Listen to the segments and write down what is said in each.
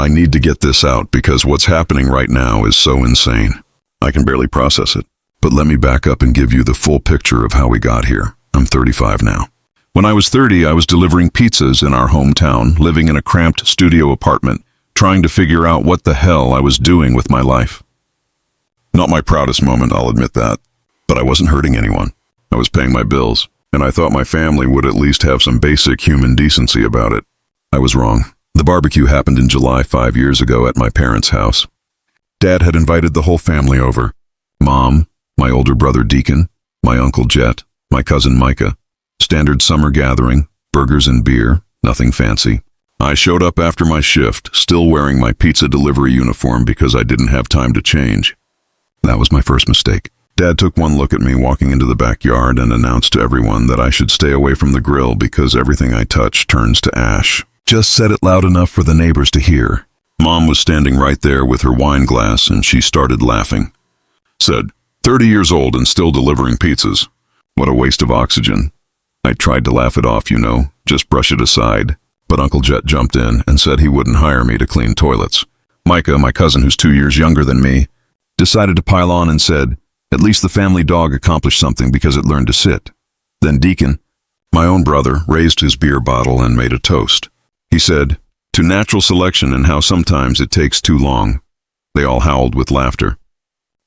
I need to get this out because what's happening right now is so insane. I can barely process it. But let me back up and give you the full picture of how we got here. I'm 35 now. When I was 30, I was delivering pizzas in our hometown, living in a cramped studio apartment, trying to figure out what the hell I was doing with my life. Not my proudest moment, I'll admit that. But I wasn't hurting anyone. I was paying my bills, and I thought my family would at least have some basic human decency about it. I was wrong. The barbecue happened in July 5 years ago at my parents' house. Dad had invited the whole family over. Mom, my older brother Deacon, my uncle Jet, my cousin Micah. Standard summer gathering, burgers and beer, nothing fancy. I showed up after my shift, still wearing my pizza delivery uniform because I didn't have time to change. That was my first mistake. Dad took one look at me walking into the backyard and announced to everyone that I should stay away from the grill because everything I touch turns to ash. Just said it loud enough for the neighbors to hear. Mom was standing right there with her wine glass and she started laughing. Said, 30 years old and still delivering pizzas. What a waste of oxygen. I tried to laugh it off, just brush it aside. But Uncle Jet jumped in and said he wouldn't hire me to clean toilets. Micah, my cousin who's 2 years younger than me, decided to pile on and said, at least the family dog accomplished something because it learned to sit. Then Deacon, my own brother, raised his beer bottle and made a toast. He said, to natural selection and how sometimes it takes too long. They all howled with laughter.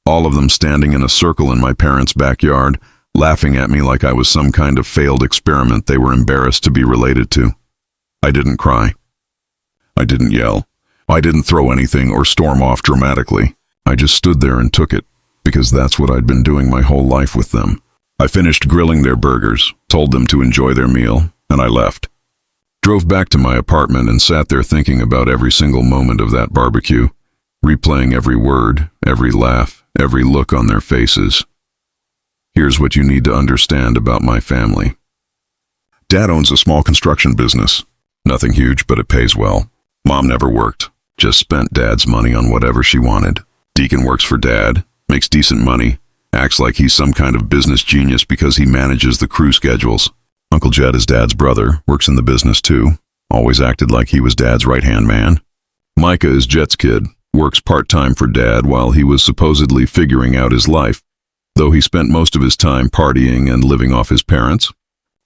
All of them standing in a circle in my parents' backyard, laughing at me like I was some kind of failed experiment they were embarrassed to be related to. I didn't cry. I didn't yell. I didn't throw anything or storm off dramatically. I just stood there and took it, because that's what I'd been doing my whole life with them. I finished grilling their burgers, told them to enjoy their meal, and I left. Drove back to my apartment and sat there thinking about every single moment of that barbecue, replaying every word, every laugh, every look on their faces. Here's what you need to understand about my family. Dad owns a small construction business. Nothing huge, but it pays well. Mom never worked, just spent Dad's money on whatever she wanted. Deacon works for Dad, makes decent money, acts like he's some kind of business genius because he manages the crew schedules. Uncle Jet is Dad's brother, works in the business too, always acted like he was Dad's right-hand man. Micah is Jet's kid, works part-time for Dad while he was supposedly figuring out his life, though he spent most of his time partying and living off his parents.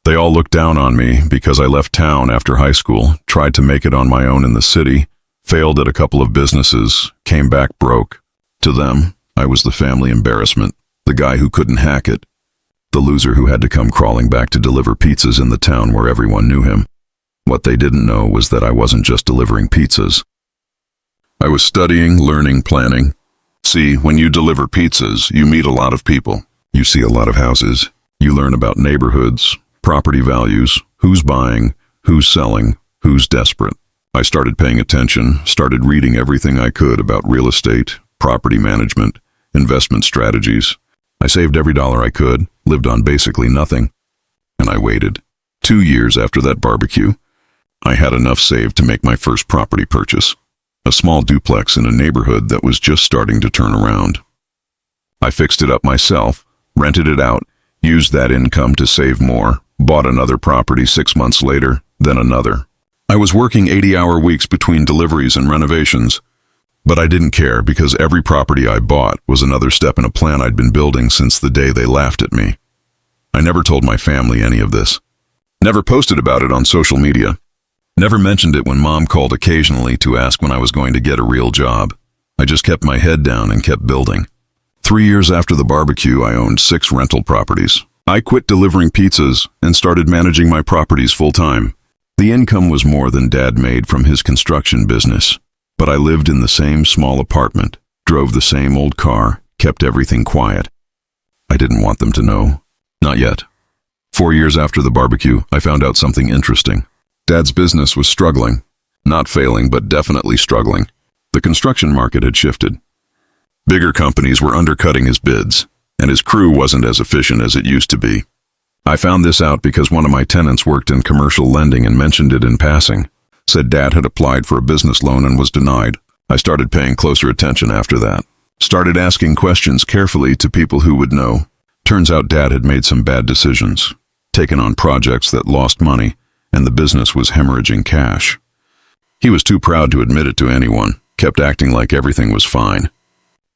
They all looked down on me because I left town after high school, tried to make it on my own in the city, failed at a couple of businesses, came back broke. To them, I was the family embarrassment, the guy who couldn't hack it, the loser who had to come crawling back to deliver pizzas in the town where everyone knew him. What they didn't know was that I wasn't just delivering pizzas. I was studying, learning, planning. See, when you deliver pizzas, you meet a lot of people. You see a lot of houses. You learn about neighborhoods, property values, who's buying, who's selling, who's desperate. I started paying attention, started reading everything I could about real estate, property management, investment strategies. I saved every dollar I could, lived on basically nothing, and I waited. 2 years after that barbecue, I had enough saved to make my first property purchase, a small duplex in a neighborhood that was just starting to turn around. I fixed it up myself, rented it out, used that income to save more, bought another property 6 months later, then another. I was working 80-hour weeks between deliveries and renovations, but I didn't care because every property I bought was another step in a plan I'd been building since the day they laughed at me. I never told my family any of this. Never posted about it on social media. Never mentioned it when Mom called occasionally to ask when I was going to get a real job. I just kept my head down and kept building. 3 years after the barbecue, I owned 6 rental properties. I quit delivering pizzas and started managing my properties full-time. The income was more than Dad made from his construction business, but I lived in the same small apartment, drove the same old car, kept everything quiet. I didn't want them to know. Not yet. 4 years after the barbecue, I found out something interesting. Dad's business was struggling. Not failing, but definitely struggling. The construction market had shifted. Bigger companies were undercutting his bids, and his crew wasn't as efficient as it used to be. I found this out because one of my tenants worked in commercial lending and mentioned it in passing. Said Dad had applied for a business loan and was denied. I started paying closer attention after that. Started asking questions carefully to people who would know. Turns out Dad had made some bad decisions, taken on projects that lost money, and the business was hemorrhaging cash. He was too proud to admit it to anyone, kept acting like everything was fine.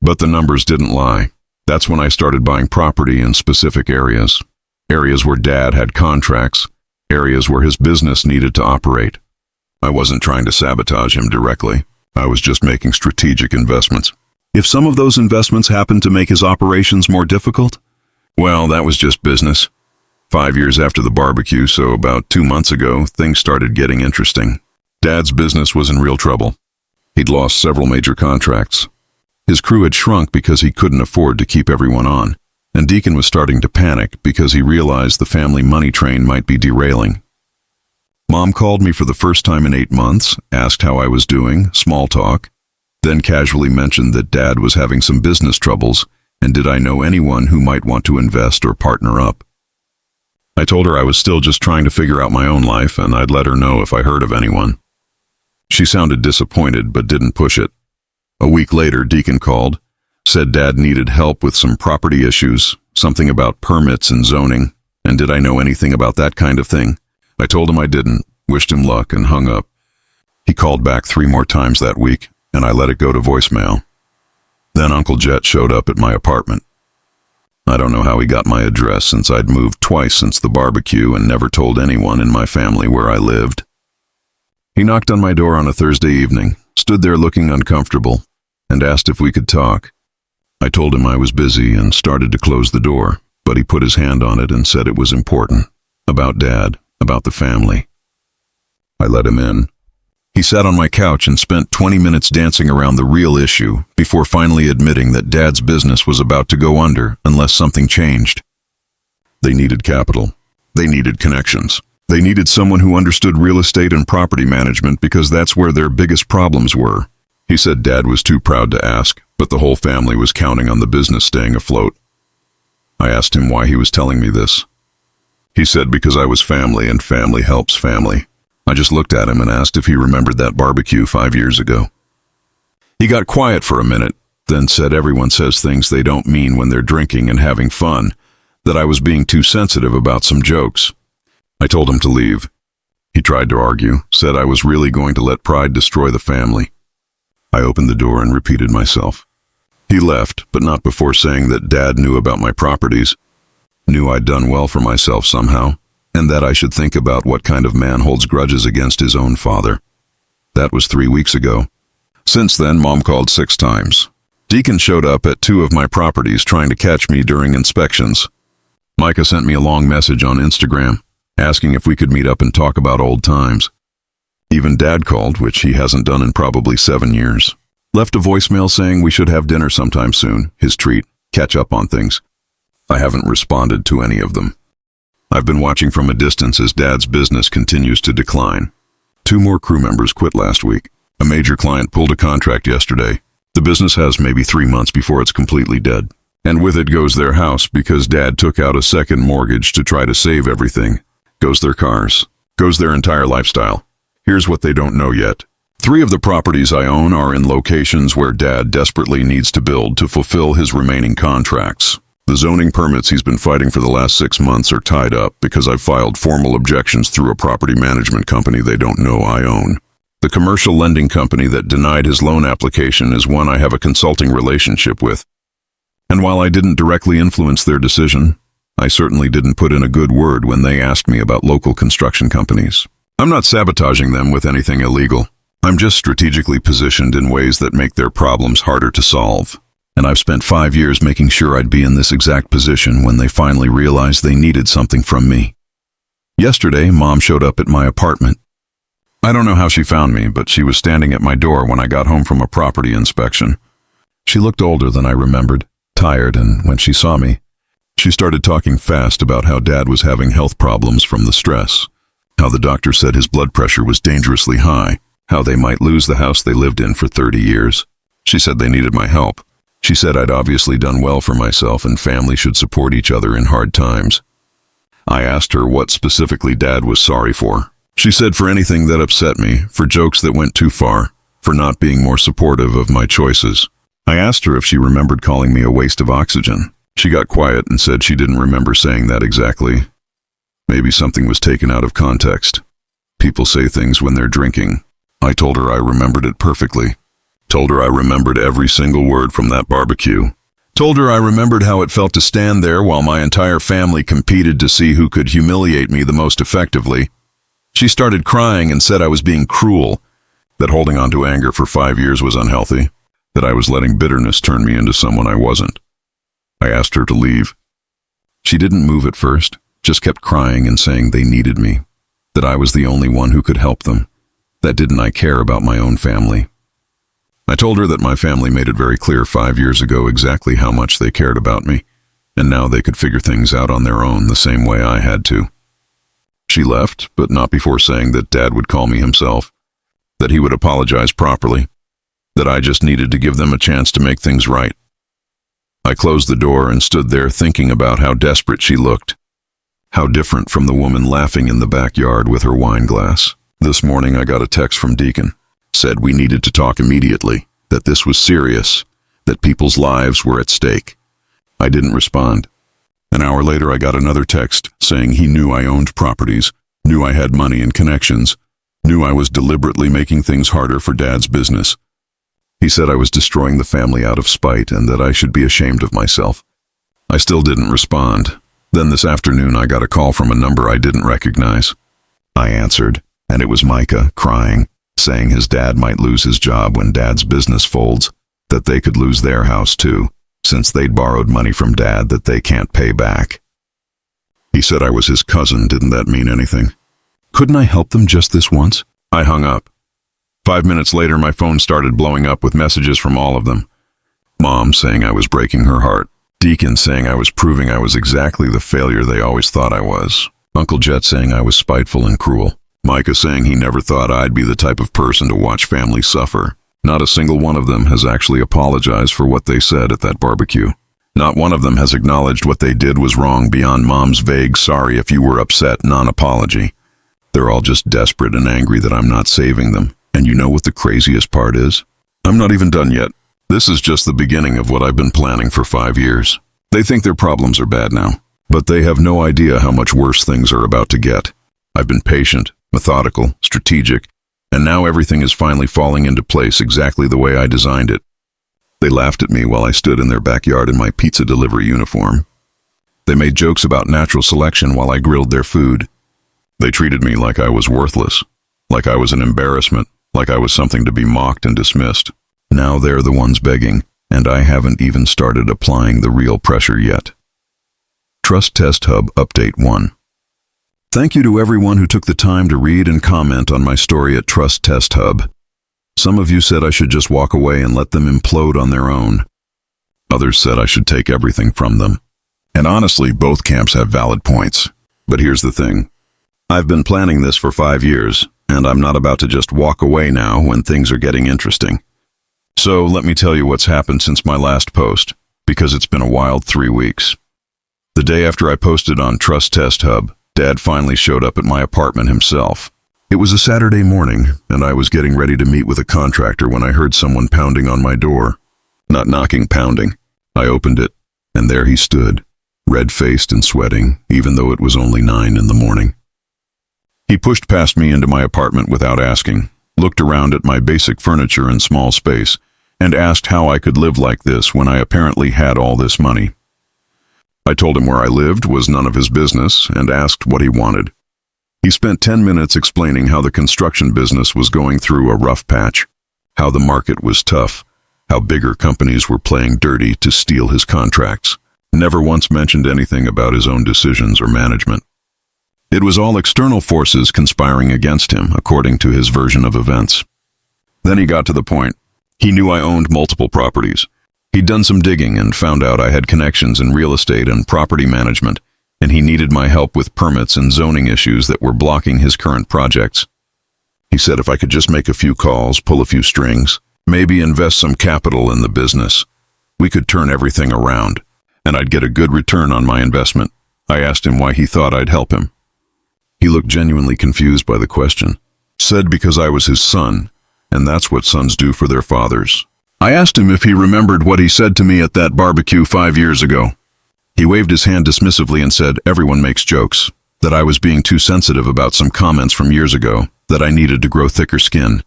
But the numbers didn't lie. That's when I started buying property in specific areas. Areas where Dad had contracts, areas where his business needed to operate. I wasn't trying to sabotage him directly. I was just making strategic investments. If some of those investments happened to make his operations more difficult, well, that was just business. 5 years after the barbecue, so about 2 months ago, things started getting interesting. Dad's business was in real trouble. He'd lost several major contracts. His crew had shrunk because he couldn't afford to keep everyone on, and Deacon was starting to panic because he realized the family money train might be derailing. Mom called me for the first time in 8 months, asked how I was doing, small talk, then casually mentioned that Dad was having some business troubles, and did I know anyone who might want to invest or partner up. I told her I was still just trying to figure out my own life, and I'd let her know if I heard of anyone. She sounded disappointed but didn't push it. A week later, Deacon called, said Dad needed help with some property issues, something about permits and zoning, and did I know anything about that kind of thing? I told him I didn't, wished him luck, and hung up. He called back 3 more times that week, and I let it go to voicemail. Then Uncle Jet showed up at my apartment. I don't know how he got my address since I'd moved twice since the barbecue and never told anyone in my family where I lived. He knocked on my door on a Thursday evening, stood there looking uncomfortable, and asked if we could talk. I told him I was busy and started to close the door, but he put his hand on it and said it was important. About Dad, about the family. I let him in. He sat on my couch and spent 20 minutes dancing around the real issue before finally admitting that Dad's business was about to go under unless something changed. They needed capital. They needed connections. They needed someone who understood real estate and property management because that's where their biggest problems were. He said Dad was too proud to ask, but the whole family was counting on the business staying afloat. I asked him why he was telling me this. He said because I was family and family helps family. I just looked at him and asked if he remembered that barbecue 5 years ago. He got quiet for a minute, then said everyone says things they don't mean when they're drinking and having fun, that I was being too sensitive about some jokes. I told him to leave. He tried to argue, said I was really going to let pride destroy the family. I opened the door and repeated myself. He left, but not before saying that Dad knew about my properties, knew I'd done well for myself somehow, and that I should think about what kind of man holds grudges against his own father. That was 3 weeks ago. Since then, Mom called 6 times. Deacon showed up at 2 of my properties trying to catch me during inspections. Micah sent me a long message on Instagram, asking if we could meet up and talk about old times. Even Dad called, which he hasn't done in probably 7 years. Left a voicemail saying we should have dinner sometime soon, his treat, catch up on things. I haven't responded to any of them. I've been watching from a distance as Dad's business continues to decline. 2 more crew members quit last week. A major client pulled a contract yesterday. The business has maybe 3 months before it's completely dead. And with it goes their house because Dad took out a second mortgage to try to save everything. Goes their cars. Goes their entire lifestyle. Here's what they don't know yet. 3 of the properties I own are in locations where Dad desperately needs to build to fulfill his remaining contracts. The zoning permits he's been fighting for the last 6 months are tied up because I've filed formal objections through a property management company they don't know I own. The commercial lending company that denied his loan application is one I have a consulting relationship with. And while I didn't directly influence their decision, I certainly didn't put in a good word when they asked me about local construction companies. I'm not sabotaging them with anything illegal. I'm just strategically positioned in ways that make their problems harder to solve. And I've spent 5 years making sure I'd be in this exact position when they finally realized they needed something from me. Yesterday, Mom showed up at my apartment. I don't know how she found me, but she was standing at my door when I got home from a property inspection. She looked older than I remembered, tired, and when she saw me, she started talking fast about how Dad was having health problems from the stress, how the doctor said his blood pressure was dangerously high, how they might lose the house they lived in for 30 years. She said they needed my help. She said I'd obviously done well for myself and family should support each other in hard times. I asked her what specifically Dad was sorry for. She said for anything that upset me, for jokes that went too far, for not being more supportive of my choices. I asked her if she remembered calling me a waste of oxygen. She got quiet and said she didn't remember saying that exactly. Maybe something was taken out of context. People say things when they're drinking. I told her I remembered it perfectly. Told her I remembered every single word from that barbecue. Told her I remembered how it felt to stand there while my entire family competed to see who could humiliate me the most effectively. She started crying and said I was being cruel, that holding on to anger for 5 years was unhealthy, that I was letting bitterness turn me into someone I wasn't. I asked her to leave. She didn't move at first, just kept crying and saying they needed me, that I was the only one who could help them, that didn't I care about my own family. I told her that my family made it very clear 5 years ago exactly how much they cared about me, and now they could figure things out on their own the same way I had to. She left, but not before saying that Dad would call me himself, that he would apologize properly, that I just needed to give them a chance to make things right. I closed the door and stood there thinking about how desperate she looked, how different from the woman laughing in the backyard with her wine glass. This morning I got a text from Deacon. Said we needed to talk immediately, that this was serious, that people's lives were at stake. I didn't respond. An hour later I got another text saying he knew I owned properties, knew I had money and connections, knew I was deliberately making things harder for Dad's business. He said I was destroying the family out of spite and that I should be ashamed of myself. I still didn't respond. Then this afternoon I got a call from a number I didn't recognize. I answered, and it was Micah, crying, saying his dad might lose his job when Dad's business folds, that they could lose their house too, since they'd borrowed money from Dad that they can't pay back. He said I was his cousin. Didn't that mean anything? Couldn't I help them just this once? I hung up. 5 minutes later, my phone started blowing up with messages from all of them. Mom saying I was breaking her heart. Deacon saying I was proving I was exactly the failure they always thought I was. Uncle Jet saying I was spiteful and cruel. Micah saying he never thought I'd be the type of person to watch families suffer. Not a single one of them has actually apologized for what they said at that barbecue. Not one of them has acknowledged what they did was wrong beyond Mom's vague sorry if you were upset non-apology. They're all just desperate and angry that I'm not saving them. And you know what the craziest part is? I'm not even done yet. This is just the beginning of what I've been planning for 5 years. They think their problems are bad now, but they have no idea how much worse things are about to get. I've been patient, methodical, strategic, and now everything is finally falling into place exactly the way I designed it. They laughed at me while I stood in their backyard in my pizza delivery uniform. They made jokes about natural selection while I grilled their food. They treated me like I was worthless, like I was an embarrassment, like I was something to be mocked and dismissed. Now they're the ones begging, and I haven't even started applying the real pressure yet. Trust Test Hub Update 1. Thank you to everyone who took the time to read and comment on my story at Trust Test Hub. Some of you said I should just walk away and let them implode on their own. Others said I should take everything from them. And honestly, both camps have valid points. But here's the thing. I've been planning this for 5 years, and I'm not about to just walk away now when things are getting interesting. So let me tell you what's happened since my last post, because it's been a wild 3 weeks. The day after I posted on Trust Test Hub, Dad finally showed up at my apartment himself. It was a Saturday morning, and I was getting ready to meet with a contractor when I heard someone pounding on my door. Not knocking, pounding. I opened it, and there he stood, red-faced and sweating, even though it was only 9 in the morning. He pushed past me into my apartment without asking, looked around at my basic furniture and small space, and asked how I could live like this when I apparently had all this money. I told him where I lived was none of his business and asked what he wanted. He spent 10 minutes explaining how the construction business was going through a rough patch, how the market was tough, how bigger companies were playing dirty to steal his contracts. Never once mentioned anything about his own decisions or management. It was all external forces conspiring against him, according to his version of events. Then he got to the point. He knew I owned multiple properties. He'd done some digging and found out I had connections in real estate and property management, and he needed my help with permits and zoning issues that were blocking his current projects. He said if I could just make a few calls, pull a few strings, maybe invest some capital in the business, we could turn everything around, and I'd get a good return on my investment. I asked him why he thought I'd help him. He looked genuinely confused by the question. Said because I was his son, and that's what sons do for their fathers. I asked him if he remembered what he said to me at that barbecue 5 years ago. He waved his hand dismissively and said everyone makes jokes, that I was being too sensitive about some comments from years ago, that I needed to grow thicker skin.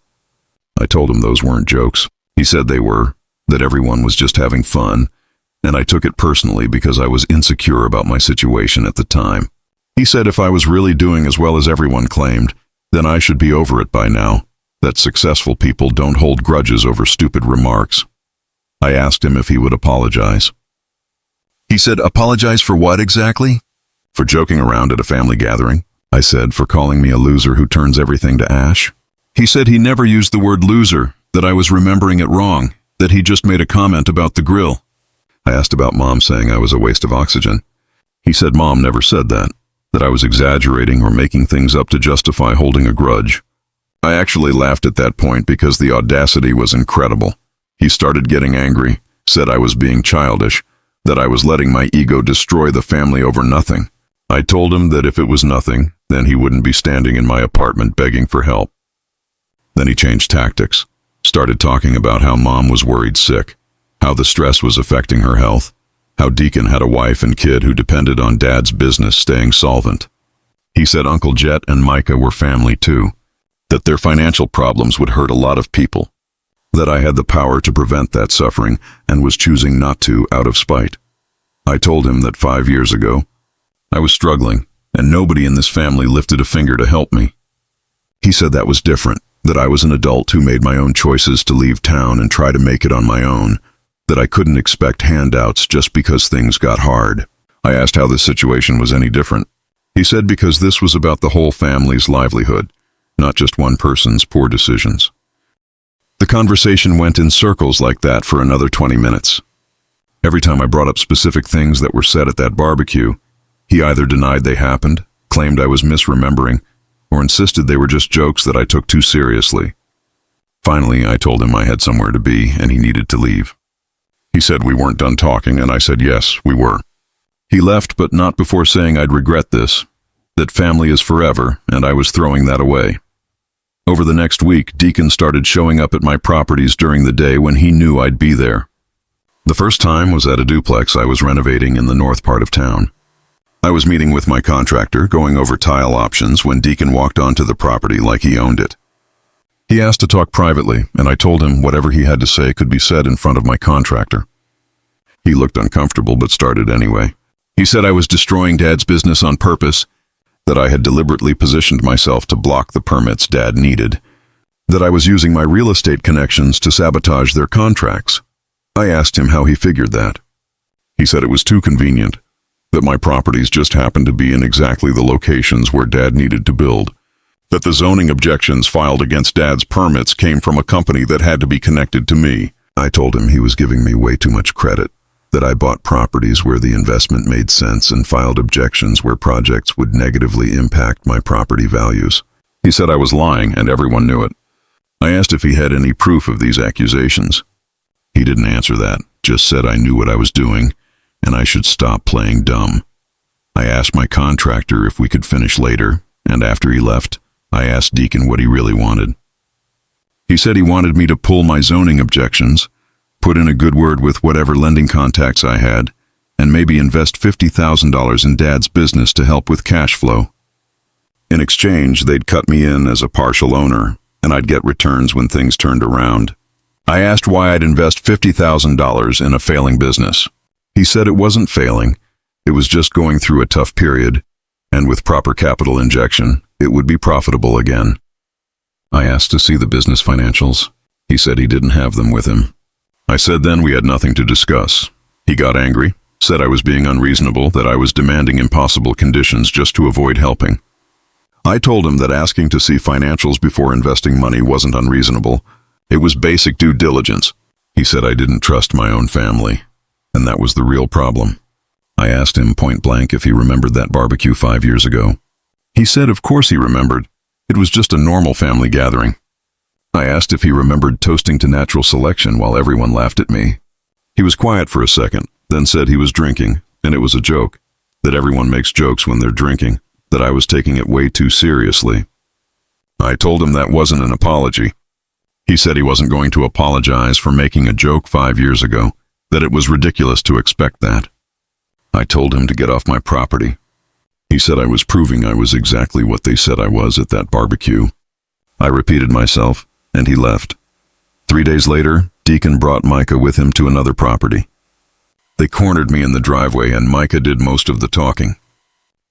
I told him those weren't jokes. He said they were, that everyone was just having fun, and I took it personally because I was insecure about my situation at the time. He said if I was really doing as well as everyone claimed, then I should be over it by now, that successful people don't hold grudges over stupid remarks. I asked him if he would apologize. He said, apologize for what exactly? For joking around at a family gathering. I said, for calling me a loser who turns everything to ash. He said he never used the word loser, that I was remembering it wrong, that he just made a comment about the grill. I asked about Mom saying I was a waste of oxygen. He said Mom never said that I was exaggerating or making things up to justify holding a grudge. I actually laughed at that point because the audacity was incredible. He started getting angry, said I was being childish, that I was letting my ego destroy the family over nothing. I told him that if it was nothing, then he wouldn't be standing in my apartment begging for help. Then he changed tactics, started talking about how Mom was worried sick, how the stress was affecting her health, how Deacon had a wife and kid who depended on Dad's business staying solvent. He said Uncle Jet and Micah were family too, that their financial problems would hurt a lot of people, that I had the power to prevent that suffering and was choosing not to out of spite. I told him that 5 years ago, I was struggling and nobody in this family lifted a finger to help me. He said that was different, that I was an adult who made my own choices to leave town and try to make it on my own, that I couldn't expect handouts just because things got hard. I asked how this situation was any different. He said because this was about the whole family's livelihood, not just one person's poor decisions. The conversation went in circles like that for another 20 minutes. Every time I brought up specific things that were said at that barbecue, he either denied they happened, claimed I was misremembering, or insisted they were just jokes that I took too seriously. Finally, I told him I had somewhere to be and he needed to leave. He said we weren't done talking, and I said yes, we were. He left, but not before saying I'd regret this, that family is forever, and I was throwing that away. Over the next week, Deacon started showing up at my properties during the day when he knew I'd be there. The first time was at a duplex I was renovating in the north part of town. I was meeting with my contractor, going over tile options, when Deacon walked onto the property like he owned it. He asked to talk privately, and I told him whatever he had to say could be said in front of my contractor. He looked uncomfortable but started anyway. He said I was destroying Dad's business on purpose, that I had deliberately positioned myself to block the permits Dad needed, that I was using my real estate connections to sabotage their contracts. I asked him how he figured that. He said it was too convenient, that my properties just happened to be in exactly the locations where Dad needed to build, that the zoning objections filed against Dad's permits came from a company that had to be connected to me. I told him he was giving me way too much credit, that I bought properties where the investment made sense and filed objections where projects would negatively impact my property values. He said I was lying and everyone knew it. I asked if he had any proof of these accusations. He didn't answer that, just said I knew what I was doing and I should stop playing dumb. I asked my contractor if we could finish later, and after he left, I asked Deacon what he really wanted. He said he wanted me to pull my zoning objections, put in a good word with whatever lending contacts I had, and maybe invest $50,000 in Dad's business to help with cash flow. In exchange, they'd cut me in as a partial owner, and I'd get returns when things turned around. I asked why I'd invest $50,000 in a failing business. He said it wasn't failing, it was just going through a tough period, and with proper capital injection, it would be profitable again. I asked to see the business financials. He said he didn't have them with him. I said then we had nothing to discuss. He got angry, said I was being unreasonable, that I was demanding impossible conditions just to avoid helping. I told him that asking to see financials before investing money wasn't unreasonable. It was basic due diligence. He said I didn't trust my own family, and that was the real problem. I asked him point blank if he remembered that barbecue 5 years ago. He said of course he remembered. It was just a normal family gathering. I asked if he remembered toasting to natural selection while everyone laughed at me. He was quiet for a second, then said he was drinking, and it was a joke, that everyone makes jokes when they're drinking, that I was taking it way too seriously. I told him that wasn't an apology. He said he wasn't going to apologize for making a joke 5 years ago, that it was ridiculous to expect that. I told him to get off my property. He said I was proving I was exactly what they said I was at that barbecue. I repeated myself, and he left, 3 days later, Deacon brought Micah with him to another property. They cornered me in the driveway and Micah did most of the talking.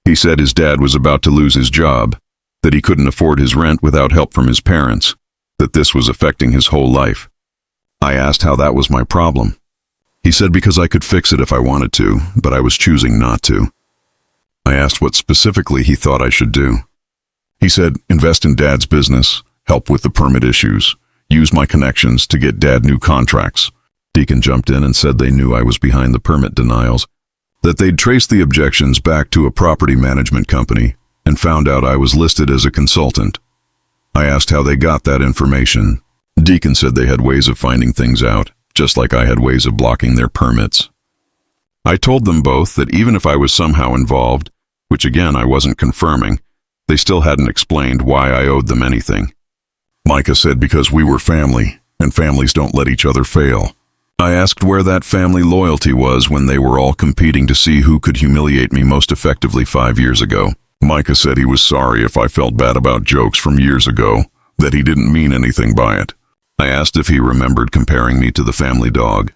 He said his dad was about to lose his job, that he couldn't afford his rent without help from his parents, that this was affecting his whole life. I asked how that was my problem. He said because I could fix it if I wanted to, but I was choosing not to. I asked what specifically he thought I should do. He said, invest in Dad's business, help with the permit issues, use my connections to get Dad new contracts. Deacon jumped in and said they knew I was behind the permit denials, that they'd traced the objections back to a property management company and found out I was listed as a consultant. I asked how they got that information. Deacon said they had ways of finding things out, just like I had ways of blocking their permits. I told them both that even if I was somehow involved, which again I wasn't confirming, they still hadn't explained why I owed them anything. Micah said because we were family, and families don't let each other fail. I asked where that family loyalty was when they were all competing to see who could humiliate me most effectively 5 years ago. Micah said he was sorry if I felt bad about jokes from years ago, that he didn't mean anything by it. I asked if he remembered comparing me to the family dog.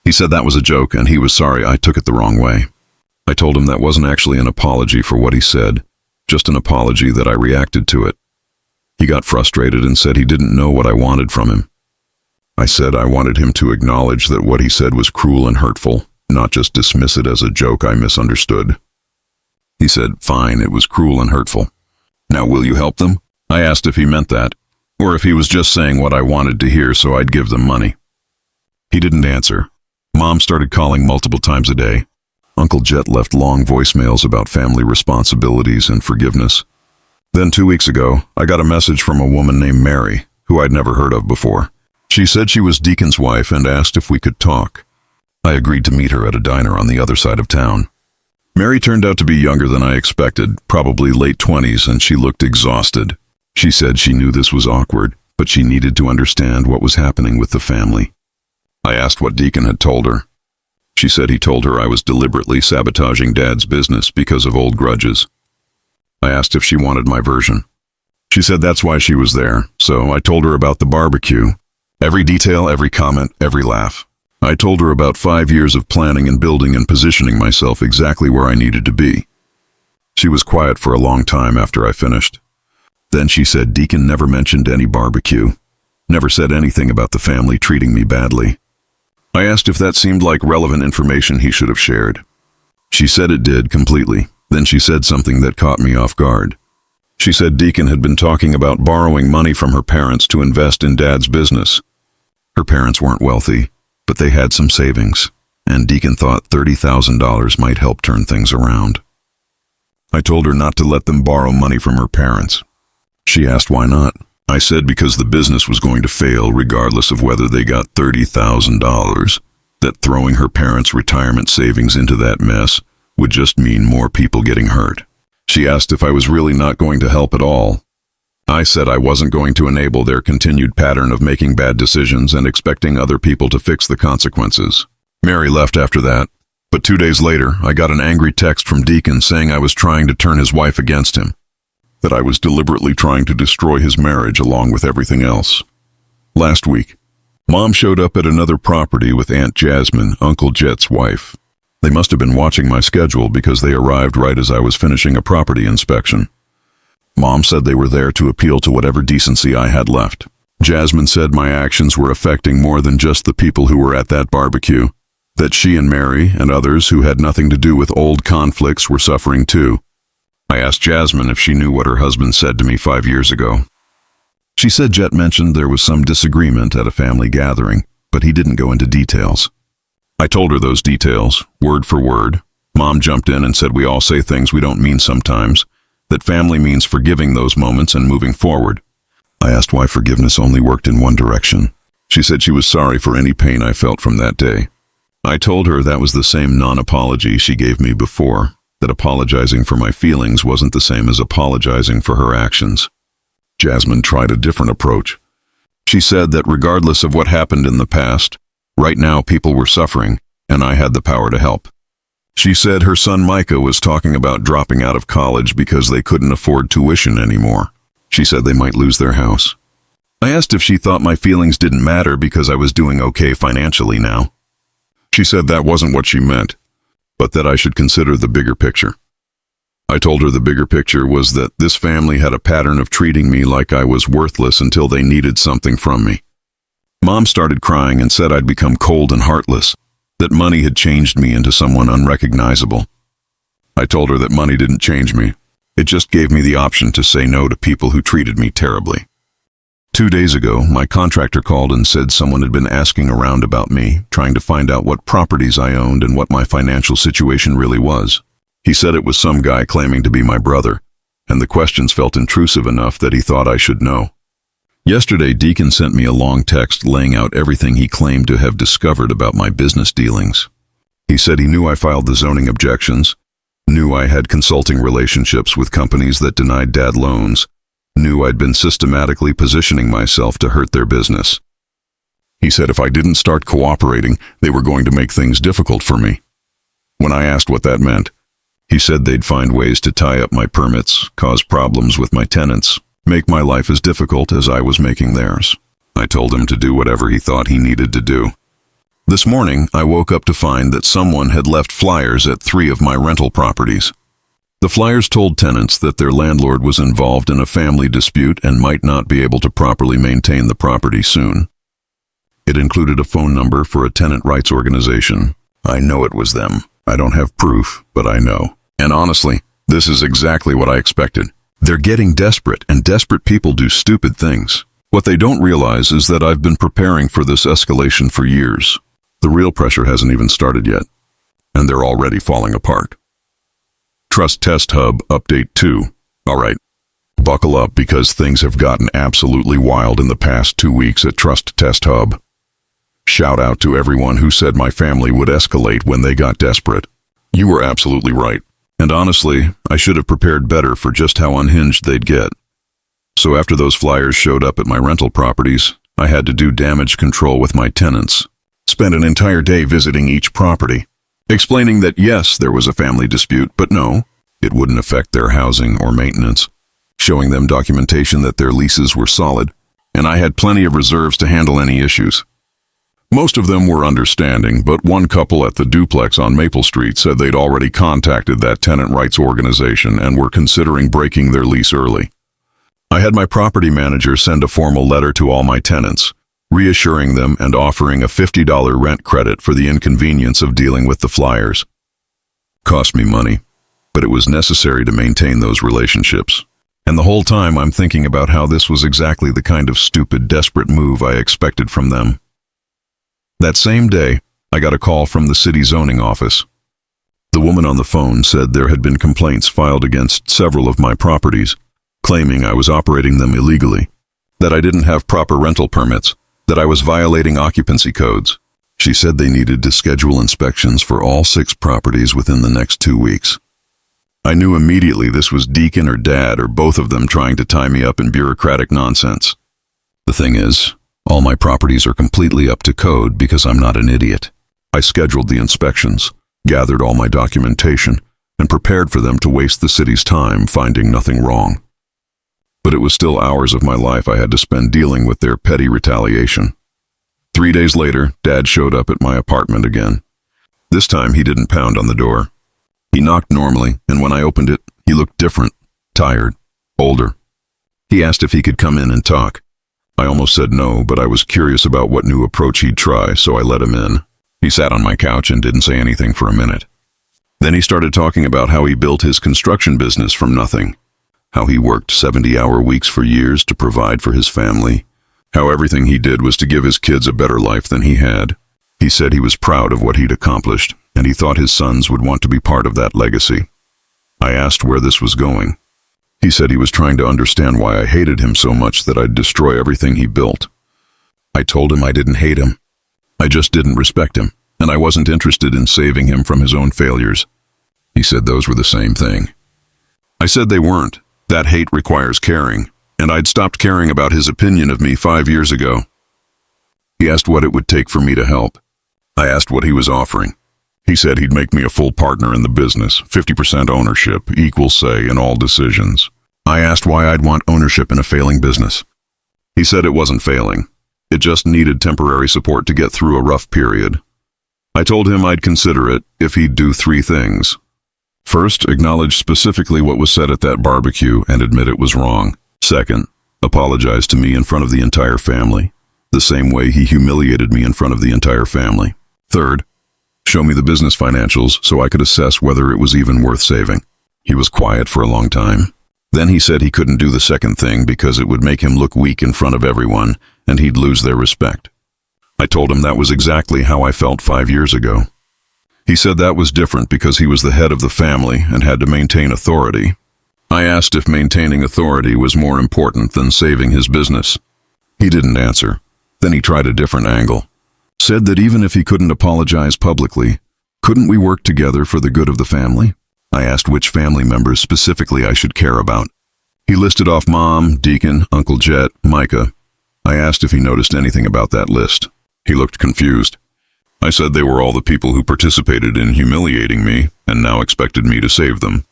He said that was a joke and he was sorry I took it the wrong way. I told him that wasn't actually an apology for what he said, just an apology that I reacted to it. He got frustrated and said he didn't know what I wanted from him. I said I wanted him to acknowledge that what he said was cruel and hurtful, not just dismiss it as a joke I misunderstood. He said, fine, it was cruel and hurtful. Now will you help them? I asked if he meant that, or if he was just saying what I wanted to hear so I'd give them money. He didn't answer. Mom started calling multiple times a day. Uncle Jet left long voicemails about family responsibilities and forgiveness. Then 2 weeks ago, I got a message from a woman named Mary, who I'd never heard of before. She said she was Deacon's wife and asked if we could talk. I agreed to meet her at a diner on the other side of town. Mary turned out to be younger than I expected, probably late 20s, and she looked exhausted. She said she knew this was awkward, but she needed to understand what was happening with the family. I asked what Deacon had told her. She said he told her I was deliberately sabotaging Dad's business because of old grudges. I asked if she wanted my version. She said that's why she was there, so I told her about the barbecue. Every detail, every comment, every laugh. I told her about 5 years of planning and building and positioning myself exactly where I needed to be. She was quiet for a long time after I finished. Then she said Deacon never mentioned any barbecue, never said anything about the family treating me badly. I asked if that seemed like relevant information he should have shared. She said it did completely. Then she said something that caught me off guard. She said Deacon had been talking about borrowing money from her parents to invest in Dad's business. Her parents weren't wealthy, but they had some savings, and Deacon thought $30,000 might help turn things around. I told her not to let them borrow money from her parents. She asked why not. I said because the business was going to fail regardless of whether they got $30,000, that throwing her parents' retirement savings into that mess would just mean more people getting hurt. She asked if I was really not going to help at all. I said I wasn't going to enable their continued pattern of making bad decisions and expecting other people to fix the consequences. Mary left after that, but 2 days later, I got an angry text from Deacon saying I was trying to turn his wife against him, that I was deliberately trying to destroy his marriage along with everything else. Last week, Mom showed up at another property with Aunt Jasmine, Uncle Jet's wife. They must have been watching my schedule because they arrived right as I was finishing a property inspection. Mom said they were there to appeal to whatever decency I had left. Jasmine said my actions were affecting more than just the people who were at that barbecue, that she and Mary and others who had nothing to do with old conflicts were suffering too. I asked Jasmine if she knew what her husband said to me 5 years ago. She said Jet mentioned there was some disagreement at a family gathering, but he didn't go into details. I told her those details, word for word. Mom jumped in and said we all say things we don't mean sometimes, that family means forgiving those moments and moving forward. I asked why forgiveness only worked in one direction. She said she was sorry for any pain I felt from that day. I told her that was the same non-apology she gave me before, that apologizing for my feelings wasn't the same as apologizing for her actions. Jasmine tried a different approach. She said that regardless of what happened in the past, right now people were suffering, and I had the power to help. She said her son Micah was talking about dropping out of college because they couldn't afford tuition anymore. She said they might lose their house. I asked if she thought my feelings didn't matter because I was doing okay financially now. She said that wasn't what she meant, but that I should consider the bigger picture. I told her the bigger picture was that this family had a pattern of treating me like I was worthless until they needed something from me. Mom started crying and said I'd become cold and heartless, that money had changed me into someone unrecognizable. I told her that money didn't change me. It just gave me the option to say no to people who treated me terribly. 2 days ago, my contractor called and said someone had been asking around about me, trying to find out what properties I owned and what my financial situation really was. He said it was some guy claiming to be my brother, and the questions felt intrusive enough that he thought I should know. Yesterday, Deacon sent me a long text laying out everything he claimed to have discovered about my business dealings. He said he knew I filed the zoning objections, knew I had consulting relationships with companies that denied Dad loans, knew I'd been systematically positioning myself to hurt their business. He said if I didn't start cooperating, they were going to make things difficult for me. When I asked what that meant, he said they'd find ways to tie up my permits, cause problems with my tenants, make my life as difficult as I was making theirs. I told him to do whatever he thought he needed to do. This morning, I woke up to find that someone had left flyers at 3 of my rental properties. The flyers told tenants that their landlord was involved in a family dispute and might not be able to properly maintain the property soon. It included a phone number for a tenant rights organization. I know it was them. I don't have proof, but I know. And honestly, this is exactly what I expected. They're getting desperate, and desperate people do stupid things. What they don't realize is that I've been preparing for this escalation for years. The real pressure hasn't even started yet, and they're already falling apart. Trust Test Hub Update 2. All right, buckle up because things have gotten absolutely wild in the past 2 weeks at Trust Test Hub. Shout out to everyone who said my family would escalate when they got desperate. You were absolutely right. And honestly, I should have prepared better for just how unhinged they'd get. So after those flyers showed up at my rental properties, I had to do damage control with my tenants. Spent an entire day visiting each property, explaining that yes, there was a family dispute, but no, it wouldn't affect their housing or maintenance. Showing them documentation that their leases were solid, and I had plenty of reserves to handle any issues. Most of them were understanding, but one couple at the duplex on Maple Street said they'd already contacted that tenant rights organization and were considering breaking their lease early. I had my property manager send a formal letter to all my tenants, reassuring them and offering a $50 rent credit for the inconvenience of dealing with the flyers. Cost me money, but it was necessary to maintain those relationships. And the whole time I'm thinking about how this was exactly the kind of stupid, desperate move I expected from them. That same day, I got a call from the city zoning office. The woman on the phone said there had been complaints filed against several of my properties, claiming I was operating them illegally, that I didn't have proper rental permits, that I was violating occupancy codes. She said they needed to schedule inspections for all 6 properties within the next 2 weeks. I knew immediately this was Deacon or Dad or both of them trying to tie me up in bureaucratic nonsense. The thing is, all my properties are completely up to code because I'm not an idiot. I scheduled the inspections, gathered all my documentation, and prepared for them to waste the city's time finding nothing wrong. But it was still hours of my life I had to spend dealing with their petty retaliation. 3 days later, Dad showed up at my apartment again. This time he didn't pound on the door. He knocked normally, and when I opened it, he looked different, tired, older. He asked if he could come in and talk. I almost said no, but I was curious about what new approach he'd try, so I let him in. He sat on my couch and didn't say anything for a minute. Then he started talking about how he built his construction business from nothing, how he worked 70-hour weeks for years to provide for his family, how everything he did was to give his kids a better life than he had. He said he was proud of what he'd accomplished, and he thought his sons would want to be part of that legacy. I asked where this was going. He said he was trying to understand why I hated him so much that I'd destroy everything he built. I told him I didn't hate him. I just didn't respect him, and I wasn't interested in saving him from his own failures. He said those were the same thing. I said they weren't. That hate requires caring, and I'd stopped caring about his opinion of me 5 years ago. He asked what it would take for me to help. I asked what he was offering. He said he'd make me a full partner in the business, 50% ownership, equal say in all decisions. I asked why I'd want ownership in a failing business. He said it wasn't failing. It just needed temporary support to get through a rough period. I told him I'd consider it if he'd do 3 things. First, acknowledge specifically what was said at that barbecue and admit it was wrong. Second, apologize to me in front of the entire family, the same way he humiliated me in front of the entire family. Third, show me the business financials so I could assess whether it was even worth saving. He was quiet for a long time. Then he said he couldn't do the second thing because it would make him look weak in front of everyone and he'd lose their respect. I told him that was exactly how I felt 5 years ago. He said that was different because he was the head of the family and had to maintain authority. I asked if maintaining authority was more important than saving his business. He didn't answer. Then he tried a different angle. Said that even if he couldn't apologize publicly, couldn't we work together for the good of the family? I asked which family members specifically I should care about. He listed off Mom, Deacon, Uncle Jet, Micah. I asked if he noticed anything about that list. He looked confused. I said they were all the people who participated in humiliating me and now expected me to save them.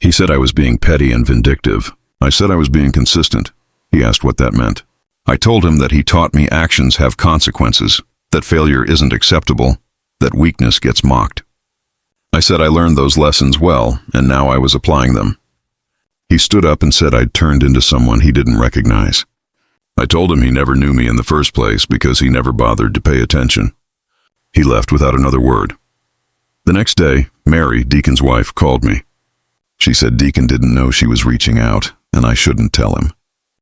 He said I was being petty and vindictive. I said I was being consistent. He asked what that meant. I told him that he taught me actions have consequences, that failure isn't acceptable, that weakness gets mocked. I said I learned those lessons well, and now I was applying them. He stood up and said I'd turned into someone he didn't recognize. I told him he never knew me in the first place because he never bothered to pay attention. He left without another word. The next day, Mary, Deacon's wife, called me. She said Deacon didn't know she was reaching out, and I shouldn't tell him.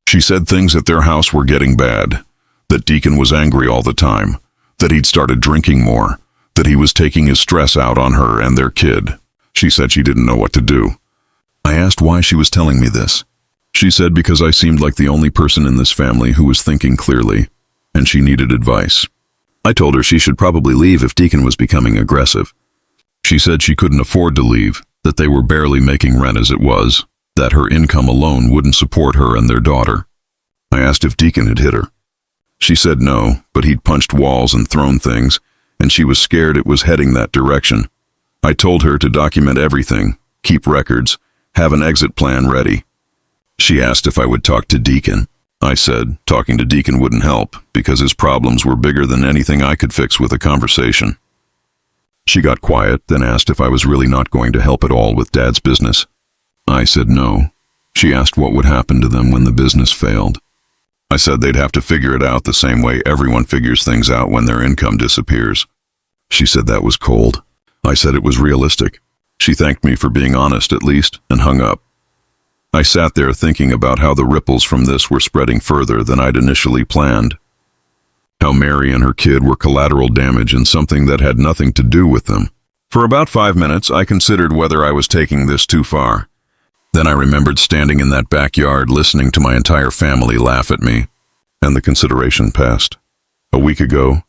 She said things at their house were getting bad, that Deacon was angry all the time, that he'd started drinking more, that he was taking his stress out on her and their kid. She said she didn't know what to do. I asked why she was telling me this. She said because I seemed like the only person in this family who was thinking clearly, and she needed advice. I told her she should probably leave if Deacon was becoming aggressive. She said she couldn't afford to leave, that they were barely making rent as it was, that her income alone wouldn't support her and their daughter. I asked if Deacon had hit her. She said no, but he'd punched walls and thrown things, and she was scared it was heading that direction. I told her to document everything, keep records, have an exit plan ready. She asked if I would talk to Deacon. I said talking to Deacon wouldn't help because his problems were bigger than anything I could fix with a conversation. She got quiet, then asked if I was really not going to help at all with Dad's business. I said no. She asked what would happen to them when the business failed. I said they'd have to figure it out the same way everyone figures things out when their income disappears. She said that was cold. I said it was realistic. She thanked me for being honest at least and hung up. I sat there thinking about how the ripples from this were spreading further than I'd initially planned. How Mary and her kid were collateral damage in something that had nothing to do with them. For about 5 minutes, I considered whether I was taking this too far. Then I remembered standing in that backyard listening to my entire family laugh at me, and the consideration passed. A week ago,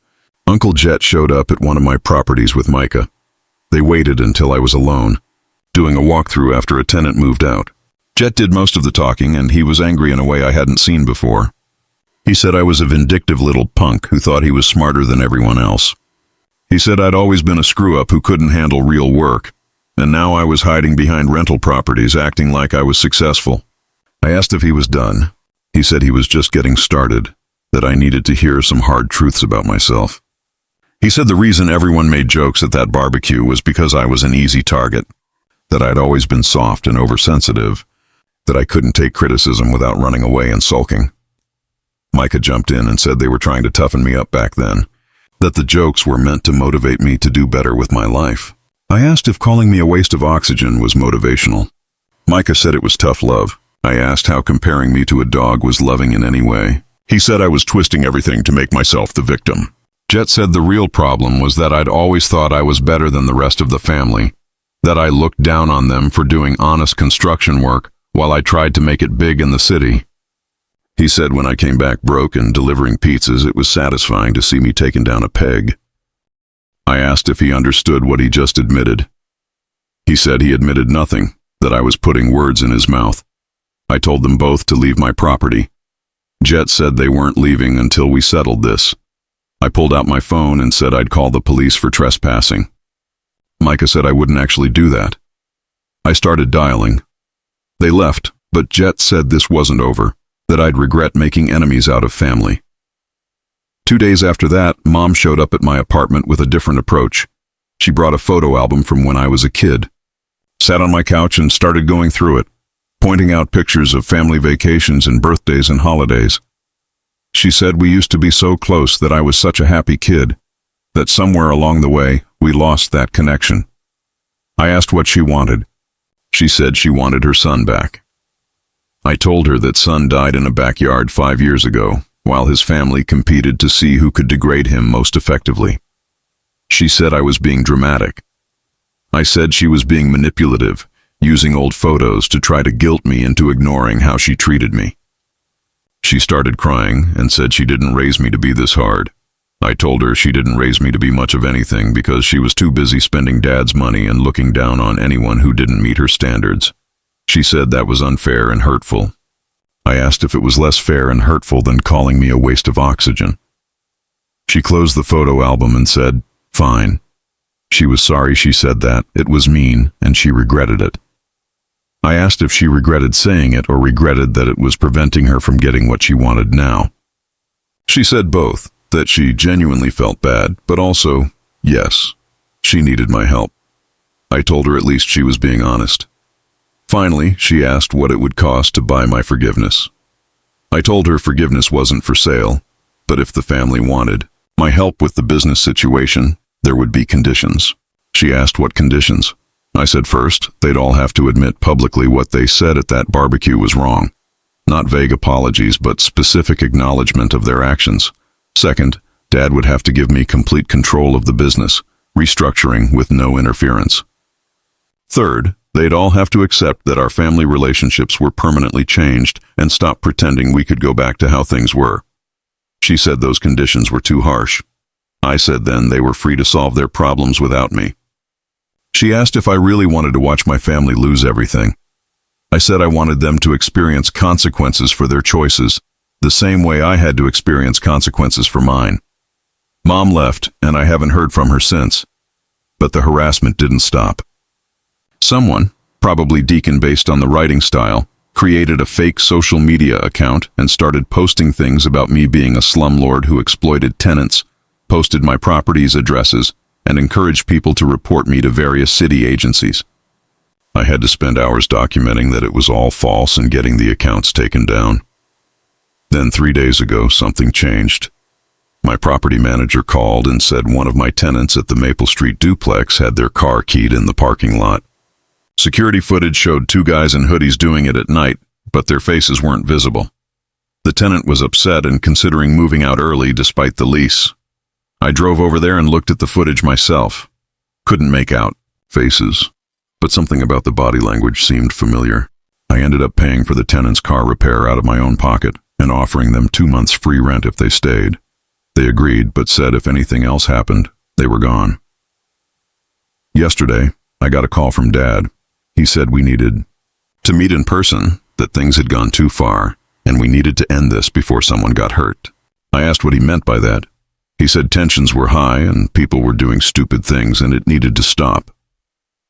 Uncle Jet showed up at one of my properties with Micah. They waited until I was alone, doing a walkthrough after a tenant moved out. Jet did most of the talking, and he was angry in a way I hadn't seen before. He said I was a vindictive little punk who thought he was smarter than everyone else. He said I'd always been a screw-up who couldn't handle real work, and now I was hiding behind rental properties acting like I was successful. I asked if he was done. He said he was just getting started, that I needed to hear some hard truths about myself. He said the reason everyone made jokes at that barbecue was because I was an easy target, that I'd always been soft and oversensitive, that I couldn't take criticism without running away and sulking. Micah jumped in and said they were trying to toughen me up back then, that the jokes were meant to motivate me to do better with my life. I asked if calling me a waste of oxygen was motivational. Micah said it was tough love. I asked how comparing me to a dog was loving in any way. He said I was twisting everything to make myself the victim. Jet said the real problem was that I'd always thought I was better than the rest of the family, that I looked down on them for doing honest construction work while I tried to make it big in the city. He said when I came back broke and delivering pizzas, it was satisfying to see me taking down a peg. I asked if he understood what he just admitted. He said he admitted nothing, that I was putting words in his mouth. I told them both to leave my property. Jet said they weren't leaving until we settled this. I pulled out my phone and said I'd call the police for trespassing. Micah said I wouldn't actually do that. I started dialing. They left, but Jet said this wasn't over. that I'd regret making enemies out of family. 2 days after that, Mom showed up at my apartment with a different approach. She brought a photo album from when I was a kid, sat on my couch and started going through it, pointing out pictures of family vacations and birthdays and holidays. She said we used to be so close, that I was such a happy kid, that somewhere along the way, we lost that connection. I asked what she wanted. She said she wanted her son back. I told her that son died in a backyard 5 years ago, while his family competed to see who could degrade him most effectively. She said I was being dramatic. I said she was being manipulative, using old photos to try to guilt me into ignoring how she treated me. She started crying and said she didn't raise me to be this hard. I told her she didn't raise me to be much of anything because she was too busy spending Dad's money and looking down on anyone who didn't meet her standards. She said that was unfair and hurtful. I asked if it was less fair and hurtful than calling me a waste of oxygen. She closed the photo album and said, "Fine." She was sorry she said that, it was mean, and she regretted it. I asked if she regretted saying it or regretted that it was preventing her from getting what she wanted now. She said both, that she genuinely felt bad, but also, yes, she needed my help. I told her at least she was being honest. Finally, she asked what it would cost to buy my forgiveness. I told her forgiveness wasn't for sale, but if the family wanted my help with the business situation, there would be conditions. She asked what conditions. I said first, they'd all have to admit publicly what they said at that barbecue was wrong. Not vague apologies, but specific acknowledgement of their actions. Second, Dad would have to give me complete control of the business, restructuring with no interference. Third, they'd all have to accept that our family relationships were permanently changed and stop pretending we could go back to how things were. She said those conditions were too harsh. I said then they were free to solve their problems without me. She asked if I really wanted to watch my family lose everything. I said I wanted them to experience consequences for their choices, the same way I had to experience consequences for mine. Mom left, and I haven't heard from her since. But the harassment didn't stop. Someone, probably Deacon based on the writing style, created a fake social media account and started posting things about me being a slumlord who exploited tenants, posted my property's addresses, and encouraged people to report me to various city agencies. I had to spend hours documenting that it was all false and getting the accounts taken down. Then 3 days ago, something changed. My property manager called and said one of my tenants at the Maple Street duplex had their car keyed in the parking lot. Security footage showed 2 guys in hoodies doing it at night, but their faces weren't visible. The tenant was upset and considering moving out early despite the lease. I drove over there and looked at the footage myself. Couldn't make out faces, but something about the body language seemed familiar. I ended up paying for the tenant's car repair out of my own pocket and offering them 2 months free rent if they stayed. They agreed, but said if anything else happened, they were gone. Yesterday, I got a call from Dad. He said we needed to meet in person, that things had gone too far, and we needed to end this before someone got hurt. I asked what he meant by that. He said tensions were high and people were doing stupid things and it needed to stop.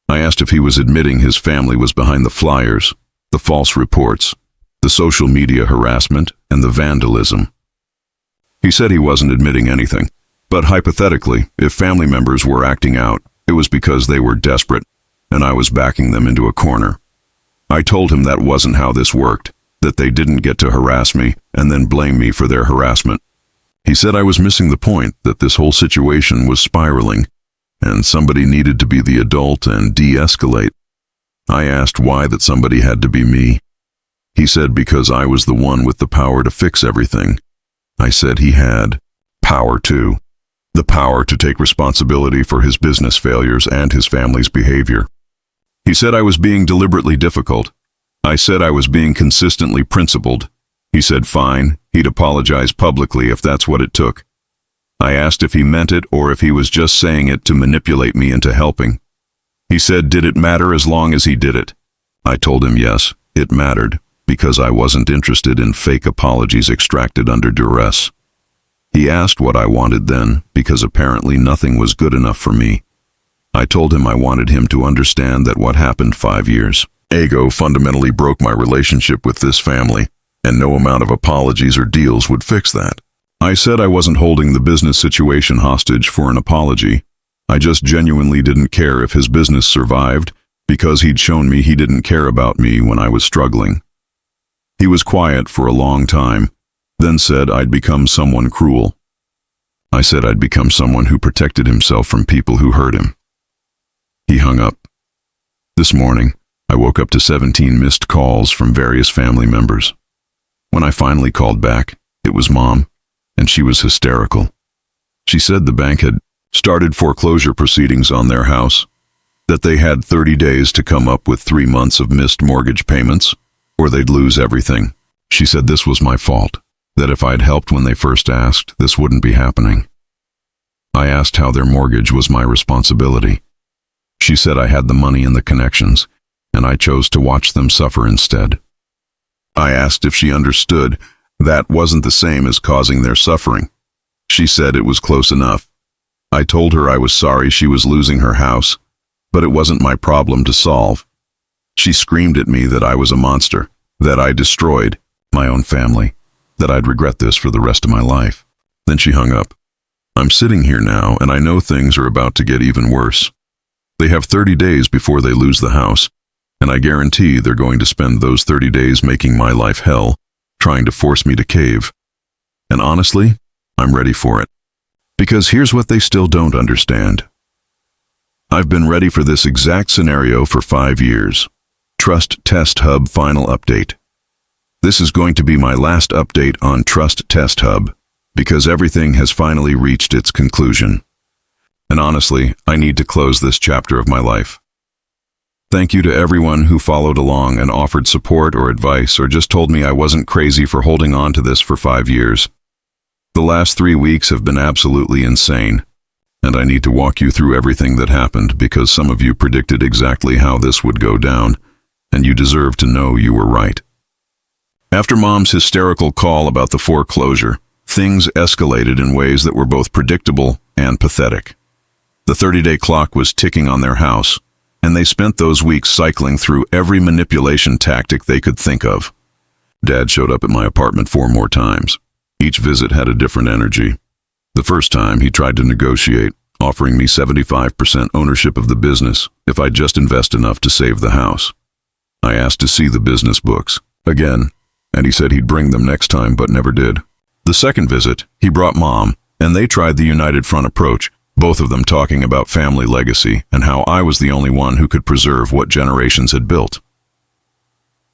I asked if he was admitting his family was behind the flyers, the false reports, the social media harassment, and the vandalism. He said he wasn't admitting anything, but hypothetically, if family members were acting out, it was because they were desperate, and I was backing them into a corner. I told him that wasn't how this worked, that they didn't get to harass me and then blame me for their harassment. He said I was missing the point, that this whole situation was spiraling, and somebody needed to be the adult and de-escalate. I asked why that somebody had to be me. He said because I was the one with the power to fix everything. I said he had power too. The power to take responsibility for his business failures and his family's behavior. He said I was being deliberately difficult. I said I was being consistently principled. He said fine, he'd apologize publicly if that's what it took. I asked if he meant it or if he was just saying it to manipulate me into helping. He said did it matter as long as he did it? I told him yes, it mattered, because I wasn't interested in fake apologies extracted under duress. He asked what I wanted then, because apparently nothing was good enough for me. I told him I wanted him to understand that what happened 5 years ago fundamentally broke my relationship with this family, and no amount of apologies or deals would fix that. I said I wasn't holding the business situation hostage for an apology. I just genuinely didn't care if his business survived because he'd shown me he didn't care about me when I was struggling. He was quiet for a long time, then said I'd become someone cruel. I said I'd become someone who protected himself from people who hurt him. He hung up. This morning, I woke up to 17 missed calls from various family members. When I finally called back, it was Mom, and she was hysterical. She said the bank had started foreclosure proceedings on their house, that they had 30 days to come up with 3 months of missed mortgage payments, or they'd lose everything. She said this was my fault, that if I'd helped when they first asked, this wouldn't be happening. I asked how their mortgage was my responsibility. She said I had the money and the connections, and I chose to watch them suffer instead. I asked if she understood that wasn't the same as causing their suffering. She said it was close enough. I told her I was sorry she was losing her house, but it wasn't my problem to solve. She screamed at me that I was a monster, that I destroyed my own family, that I'd regret this for the rest of my life. Then she hung up. I'm sitting here now, and I know things are about to get even worse. They have 30 days before they lose the house, and I guarantee they're going to spend those 30 days making my life hell, trying to force me to cave. And honestly, I'm ready for it. Because here's what they still don't understand. I've been ready for this exact scenario for 5 years. Trust Test Hub final update. This is going to be my last update on Trust Test Hub, because everything has finally reached its conclusion. And honestly, I need to close this chapter of my life. Thank you to everyone who followed along and offered support or advice or just told me I wasn't crazy for holding on to this for 5 years. The last 3 weeks have been absolutely insane, and I need to walk you through everything that happened because some of you predicted exactly how this would go down, and you deserve to know you were right. After Mom's hysterical call about the foreclosure, things escalated in ways that were both predictable and pathetic. The 30-day clock was ticking on their house, and they spent those weeks cycling through every manipulation tactic they could think of. Dad showed up at my apartment 4 more times. Each visit had a different energy. The first time, he tried to negotiate, offering me 75% ownership of the business if I'd just invest enough to save the house. I asked to see the business books, again, and he said he'd bring them next time but never did. The second visit, he brought Mom, and they tried the united front approach, both of them talking about family legacy and how I was the only one who could preserve what generations had built.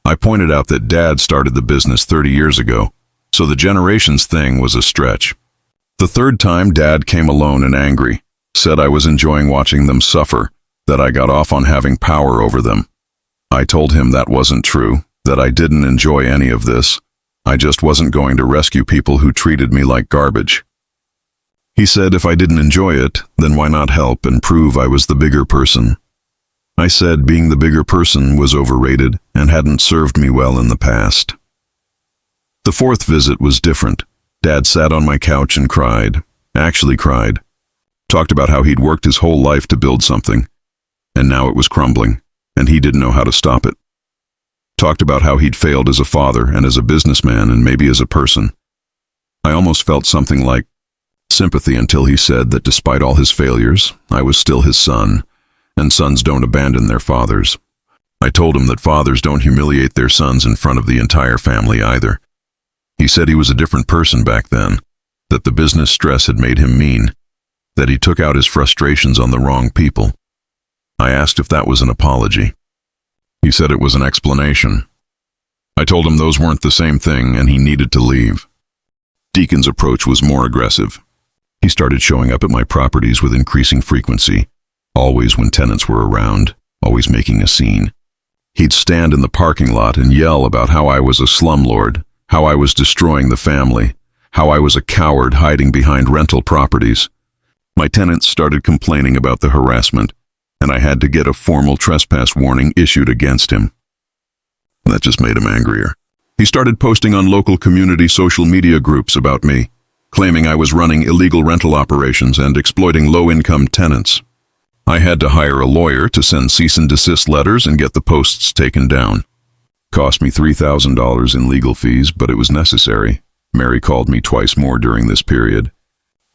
I pointed out that Dad started the business 30 years ago, so the generations thing was a stretch. The third time, Dad came alone and angry, said I was enjoying watching them suffer, that I got off on having power over them. I told him that wasn't true, that I didn't enjoy any of this. I just wasn't going to rescue people who treated me like garbage. He said if I didn't enjoy it, then why not help and prove I was the bigger person? I said being the bigger person was overrated and hadn't served me well in the past. The fourth visit was different. Dad sat on my couch and cried, actually cried. Talked about how he'd worked his whole life to build something, and now it was crumbling, and he didn't know how to stop it. Talked about how he'd failed as a father and as a businessman and maybe as a person. I almost felt something like sympathy until he said that despite all his failures, I was still his son, and sons don't abandon their fathers. I told him that fathers don't humiliate their sons in front of the entire family either. He said he was a different person back then, that the business stress had made him mean, that he took out his frustrations on the wrong people. I asked if that was an apology. He said it was an explanation. I told him those weren't the same thing and he needed to leave. Deacon's approach was more aggressive. He started showing up at my properties with increasing frequency, always when tenants were around, always making a scene. He'd stand in the parking lot and yell about how I was a slumlord, how I was destroying the family, how I was a coward hiding behind rental properties. My tenants started complaining about the harassment, and I had to get a formal trespass warning issued against him. That just made him angrier. He started posting on local community social media groups about me, claiming I was running illegal rental operations and exploiting low-income tenants. I had to hire a lawyer to send cease and desist letters and get the posts taken down. Cost me $3,000 in legal fees, but it was necessary. Mary called me twice more during this period.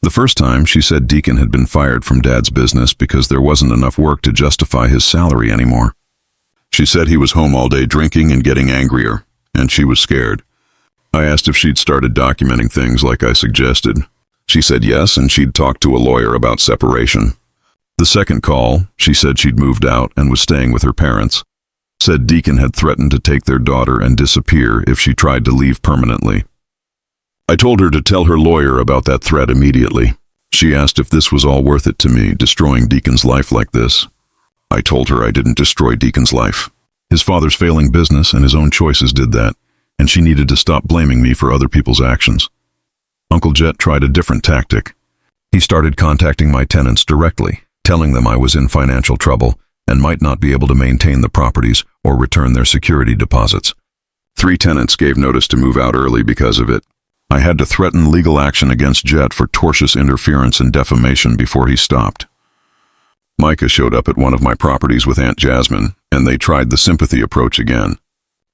The first time, she said Deacon had been fired from Dad's business because there wasn't enough work to justify his salary anymore. She said he was home all day drinking and getting angrier, and she was scared. I asked if she'd started documenting things like I suggested. She said yes, and she'd talked to a lawyer about separation. The second call, she said she'd moved out and was staying with her parents. Said Deacon had threatened to take their daughter and disappear if she tried to leave permanently. I told her to tell her lawyer about that threat immediately. She asked if this was all worth it to me, destroying Deacon's life like this. I told her I didn't destroy Deacon's life. His father's failing business and his own choices did that, and she needed to stop blaming me for other people's actions. Uncle Jet tried a different tactic. He started contacting my tenants directly, telling them I was in financial trouble and might not be able to maintain the properties or return their security deposits. 3 tenants gave notice to move out early because of it. I had to threaten legal action against Jet for tortious interference and defamation before he stopped. Micah showed up at one of my properties with Aunt Jasmine, and they tried the sympathy approach again.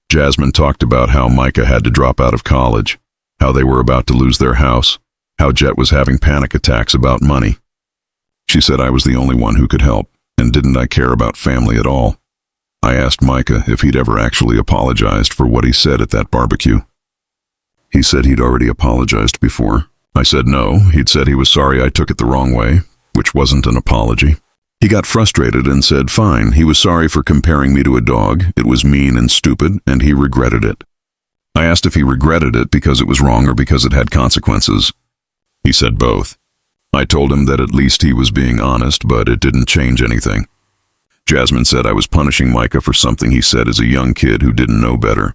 Jasmine talked about how Micah had to drop out of college, how they were about to lose their house, how Jet was having panic attacks about money. She said I was the only one who could help, and didn't I care about family at all. I asked Micah if he'd ever actually apologized for what he said at that barbecue. He said he'd already apologized before. I said no, he'd said he was sorry I took it the wrong way, which wasn't an apology. He got frustrated and said fine, he was sorry for comparing me to a dog, it was mean and stupid, and he regretted it. I asked if he regretted it because it was wrong or because it had consequences. He said both. I told him that at least he was being honest, but it didn't change anything. Jasmine said I was punishing Micah for something he said as a young kid who didn't know better.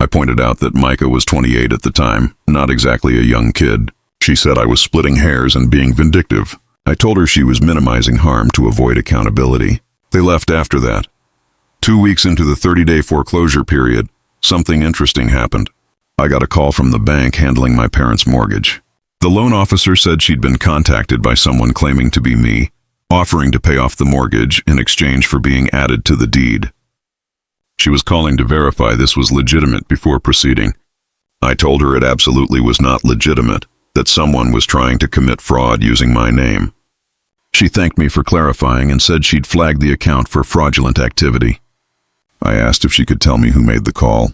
I pointed out that Micah was 28 at the time, not exactly a young kid. She said I was splitting hairs and being vindictive. I told her she was minimizing harm to avoid accountability. They left after that. 2 weeks into the 30-day foreclosure period, something interesting happened. I got a call from the bank handling my parents' mortgage. The loan officer said she'd been contacted by someone claiming to be me, offering to pay off the mortgage in exchange for being added to the deed. She was calling to verify this was legitimate before proceeding. I told her it absolutely was not legitimate, that someone was trying to commit fraud using my name. She thanked me for clarifying and said she'd flagged the account for fraudulent activity. I asked if she could tell me who made the call.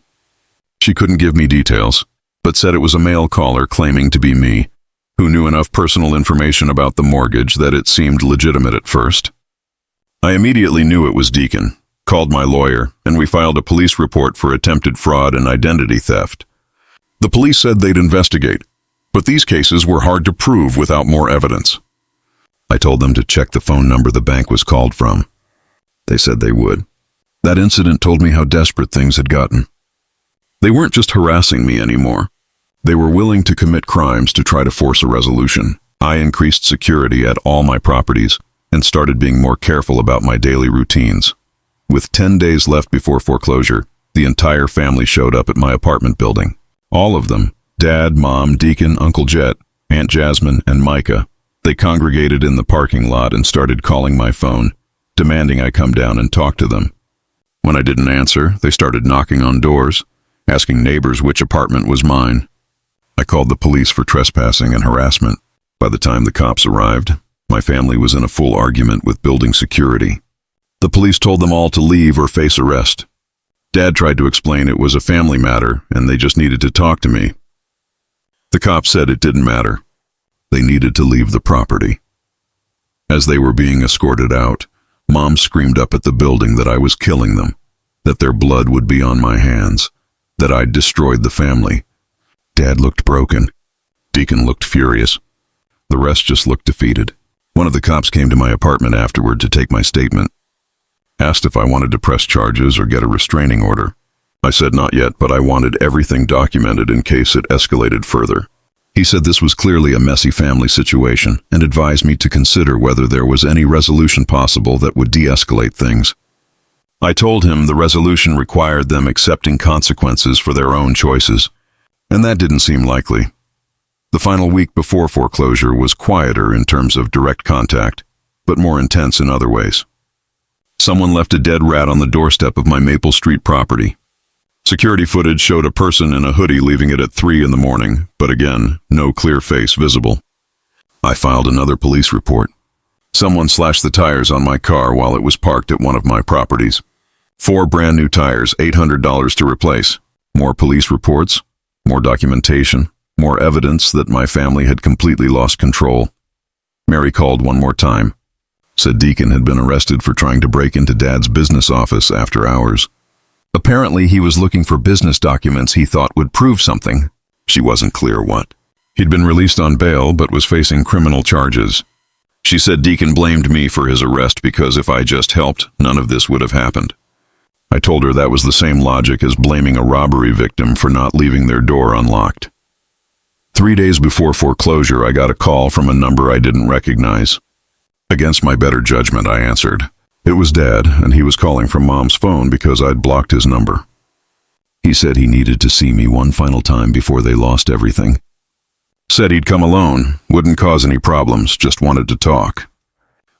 She couldn't give me details, but said it was a male caller claiming to be me, who knew enough personal information about the mortgage that it seemed legitimate at first. I immediately knew it was Deacon, called my lawyer, and we filed a police report for attempted fraud and identity theft. The police said they'd investigate, but these cases were hard to prove without more evidence. I told them to check the phone number the bank was called from. They said they would. That incident told me how desperate things had gotten. They weren't just harassing me anymore. They were willing to commit crimes to try to force a resolution. I increased security at all my properties and started being more careful about my daily routines. With 10 days left before foreclosure, the entire family showed up at my apartment building. All of them, Dad, Mom, Deacon, Uncle Jet, Aunt Jasmine, and Micah. They congregated in the parking lot and started calling my phone, demanding I come down and talk to them. When I didn't answer, they started knocking on doors, asking neighbors which apartment was mine. I called the police for trespassing and harassment. By the time the cops arrived, my family was in a full argument with building security. The police told them all to leave or face arrest. Dad tried to explain it was a family matter and they just needed to talk to me. The cops said it didn't matter. They needed to leave the property. As they were being escorted out, Mom screamed up at the building that I was killing them, that their blood would be on my hands, that I'd destroyed the family. Dad looked broken. Deacon looked furious. The rest just looked defeated. One of the cops came to my apartment afterward to take my statement. Asked if I wanted to press charges or get a restraining order. I said not yet, but I wanted everything documented in case it escalated further. He said this was clearly a messy family situation and advised me to consider whether there was any resolution possible that would de-escalate things. I told him the resolution required them accepting consequences for their own choices, and that didn't seem likely. The final week before foreclosure was quieter in terms of direct contact, but more intense in other ways. Someone left a dead rat on the doorstep of my Maple Street property. Security footage showed a person in a hoodie leaving it at 3 in the morning, but again, no clear face visible. I filed another police report. Someone slashed the tires on my car while it was parked at one of my properties. 4 brand new tires, $800 to replace. More police reports, more documentation, more evidence that my family had completely lost control. Mary called one more time. Said Deacon had been arrested for trying to break into Dad's business office after hours. Apparently, he was looking for business documents he thought would prove something. She wasn't clear what. He'd been released on bail but was facing criminal charges. She said Deacon blamed me for his arrest because if I just helped, none of this would have happened. I told her that was the same logic as blaming a robbery victim for not leaving their door unlocked. 3 days before foreclosure, I got a call from a number I didn't recognize. Against my better judgment, I answered. It was Dad, and he was calling from Mom's phone because I'd blocked his number. He said he needed to see me one final time before they lost everything. Said he'd come alone, wouldn't cause any problems, just wanted to talk.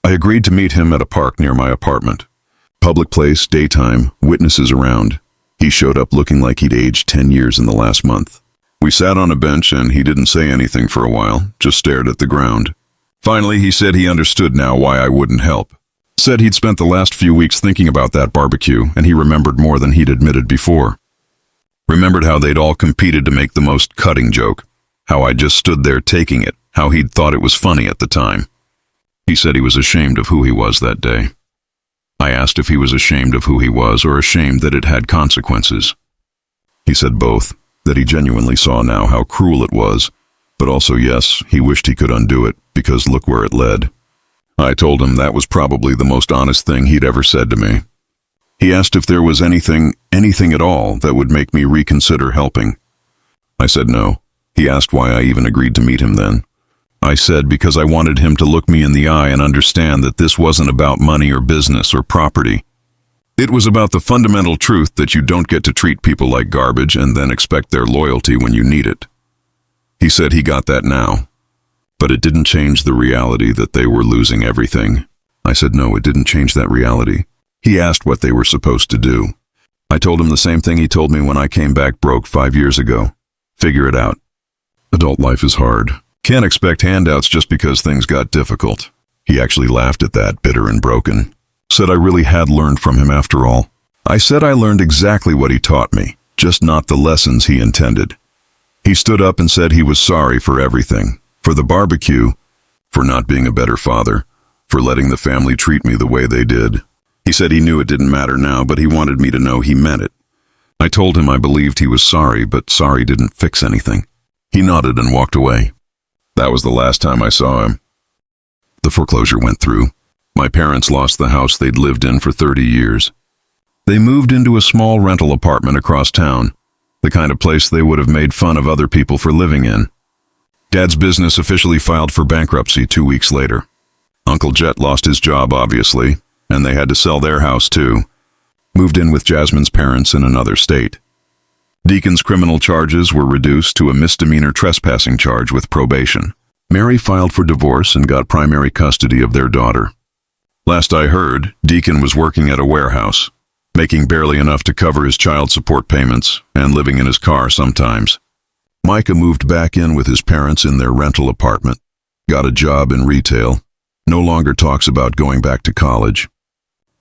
I agreed to meet him at a park near my apartment. Public place, daytime, witnesses around. He showed up looking like he'd aged 10 years in the last month. We sat on a bench and he didn't say anything for a while, just stared at the ground. Finally, he said he understood now why I wouldn't help. Said he'd spent the last few weeks thinking about that barbecue and he remembered more than he'd admitted before. Remembered how they'd all competed to make the most cutting joke. How I just stood there taking it, how he'd thought it was funny at the time. He said he was ashamed of who he was that day. I asked if he was ashamed of who he was or ashamed that it had consequences. He said both, that he genuinely saw now how cruel it was, but also yes, he wished he could undo it because look where it led. I told him that was probably the most honest thing he'd ever said to me. He asked if there was anything at all that would make me reconsider helping. I said no. He asked why I even agreed to meet him then. I said because I wanted him to look me in the eye and understand that this wasn't about money or business or property. It was about the fundamental truth that you don't get to treat people like garbage and then expect their loyalty when you need it. He said he got that now, but it didn't change the reality that they were losing everything. I said no, it didn't change that reality. He asked what they were supposed to do. I told him the same thing he told me when I came back broke 5 years ago. Figure it out. Adult life is hard. Can't expect handouts just because things got difficult. He actually laughed at that, bitter and broken. Said I really had learned from him after all. I said I learned exactly what he taught me, just not the lessons he intended. He stood up and said he was sorry for everything. For the barbecue, for not being a better father, for letting the family treat me the way they did. He said he knew it didn't matter now, but he wanted me to know he meant it. I told him I believed he was sorry, but sorry didn't fix anything. He nodded and walked away. That was the last time I saw him. The foreclosure went through. My parents lost the house they'd lived in for 30 years. They moved into a small rental apartment across town, the kind of place they would have made fun of other people for living in. Dad's business officially filed for bankruptcy 2 weeks later. Uncle Jet lost his job, obviously, and they had to sell their house too. Moved in with Jasmine's parents in another state. Deacon's criminal charges were reduced to a misdemeanor trespassing charge with probation. Mary filed for divorce and got primary custody of their daughter. Last I heard, Deacon was working at a warehouse, making barely enough to cover his child support payments and living in his car sometimes. Micah moved back in with his parents in their rental apartment, got a job in retail, no longer talks about going back to college.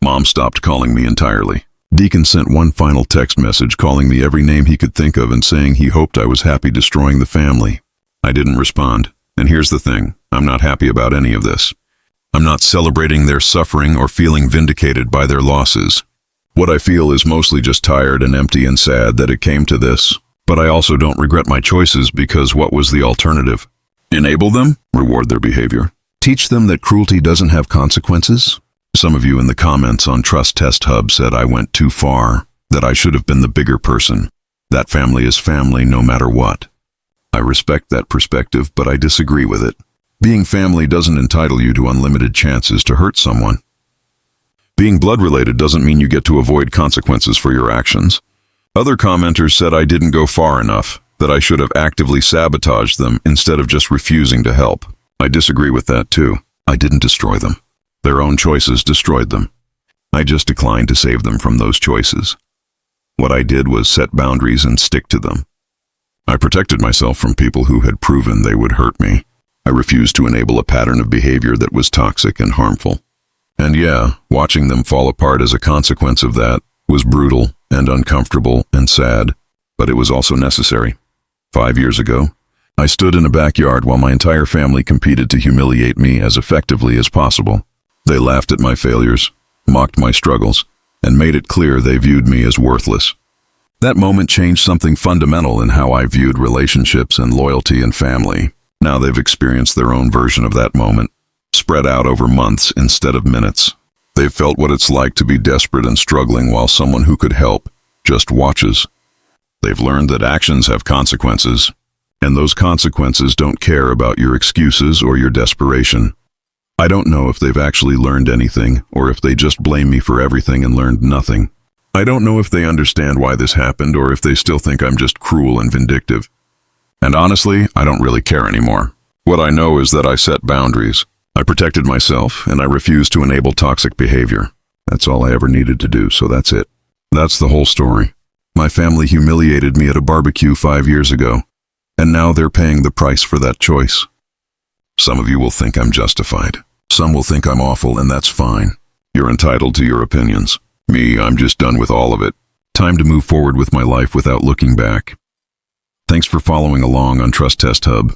Mom stopped calling me entirely. Deacon sent one final text message calling me every name he could think of and saying he hoped I was happy destroying the family. I didn't respond, and here's the thing, I'm not happy about any of this. I'm not celebrating their suffering or feeling vindicated by their losses. What I feel is mostly just tired and empty and sad that it came to this, but I also don't regret my choices because what was the alternative? Enable them? Reward their behavior. Teach them that cruelty doesn't have consequences? Some of you in the comments on Trust Test Hub said I went too far, that I should have been the bigger person. That family is family no matter what. I respect that perspective, but I disagree with it. Being family doesn't entitle you to unlimited chances to hurt someone. Being blood-related doesn't mean you get to avoid consequences for your actions. Other commenters said I didn't go far enough, that I should have actively sabotaged them instead of just refusing to help. I disagree with that too. I didn't destroy them. Their own choices destroyed them. I just declined to save them from those choices. What I did was set boundaries and stick to them. I protected myself from people who had proven they would hurt me. I refused to enable a pattern of behavior that was toxic and harmful. And yeah, watching them fall apart as a consequence of that was brutal and uncomfortable and sad, but it was also necessary. 5 years ago, I stood in a backyard while my entire family competed to humiliate me as effectively as possible. They laughed at my failures, mocked my struggles, and made it clear they viewed me as worthless. That moment changed something fundamental in how I viewed relationships and loyalty and family. Now they've experienced their own version of that moment, spread out over months instead of minutes. They've felt what it's like to be desperate and struggling while someone who could help just watches. They've learned that actions have consequences, and those consequences don't care about your excuses or your desperation. I don't know if they've actually learned anything, or if they just blame me for everything and learned nothing. I don't know if they understand why this happened, or if they still think I'm just cruel and vindictive. And honestly, I don't really care anymore. What I know is that I set boundaries. I protected myself, and I refused to enable toxic behavior. That's all I ever needed to do, so that's it. That's the whole story. My family humiliated me at a barbecue 5 years ago, and now they're paying the price for that choice. Some of you will think I'm justified. Some will think I'm awful, and that's fine. You're entitled to your opinions. Me, I'm just done with all of it. Time to move forward with my life without looking back. Thanks for following along on Trust Test Hub.